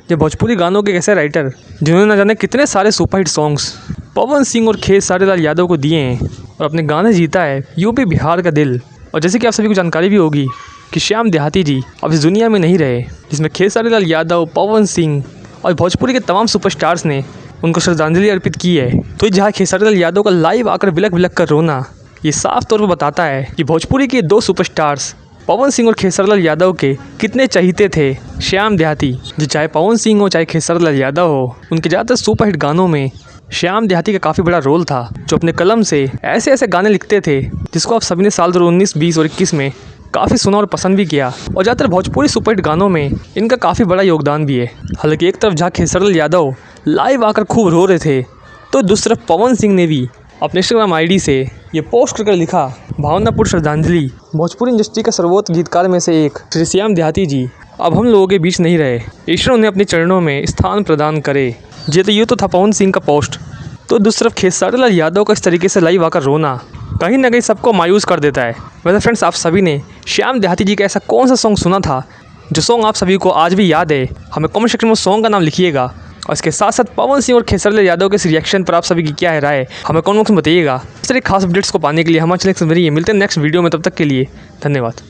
ये भोजपुरी गानों के ऐसे राइटर जिन्होंने न जाने कितने सारे सुपरहिट सॉन्ग्स पवन सिंह और खेसारी लाल यादव को दिए हैं और अपने गाने जीता है यूपी बिहार का दिल। और जैसे कि आप सभी को जानकारी भी होगी कि श्याम देहाती जी अब इस दुनिया में नहीं रहे, जिसमें खेसारी लाल यादव, पवन सिंह और भोजपुरी के तमाम सुपरस्टार्स ने उनको श्रद्धांजलि अर्पित की है। तो जहाँ खेसारी लाल यादव का लाइव आकर विलक विलक कर रोना ये साफ तौर पर बताता है कि भोजपुरी के दो सुपरस्टार्स पवन सिंह और खेसारी लाल यादव के कितने चहीते थे श्याम देहाती। जो चाहे पवन सिंह हो चाहे खेसारी लाल यादव हो, उनके ज़्यादातर सुपरहिट गानों में श्याम देहाती का काफ़ी बड़ा रोल था, जो अपने कलम से ऐसे ऐसे गाने लिखते थे जिसको आप सभी ने साल 2019, 20 और 21 में काफ़ी सुना और पसंद भी किया। और ज़्यादातर भोजपुरी सुपरहिट गानों में इनका काफ़ी बड़ा योगदान भी है। हालांकि एक तरफ जहाँ खेसारी लाल यादव लाइव आकर खूब रो रहे थे, तो दूसरी तरफ पवन सिंह ने भी अपने इंस्टाग्राम आईडी से ये पोस्ट करके लिखा, भावनापूर्ण श्रद्धांजलि। भोजपुरी इंडस्ट्री के सर्वोच्च गीतकार में से एक श्री श्याम देहाती जी अब हम लोगों के बीच नहीं रहे, ईश्वर उन्हें अपने चरणों में स्थान प्रदान करे। ये तो था पवन सिंह का पोस्ट। तो दूसरी तरफ खेसारी लाल यादव का इस तरीके से लाइव आकर रोना कहीं ना कहीं सबको मायूस कर देता है। वैसे फ्रेंड्स, आप सभी ने श्याम देहाती जी का ऐसा कौन सा सॉन्ग सुना था जो सॉन्ग आप सभी को आज भी याद है? हमें कमेंट सेक्शन में सॉन्ग का नाम लिखिएगा। और इसके साथ साथ पवन सिंह और खेसारी लाल यादव के इस रिएक्शन पर आप सभी की क्या है राय, हमें कमेंट बॉक्स में बताइएगा। इस तरह खास अपडेट्स को पाने के लिए हमारे चैनल से मिलते हैं नेक्स्ट वीडियो में। तब तक के लिए धन्यवाद।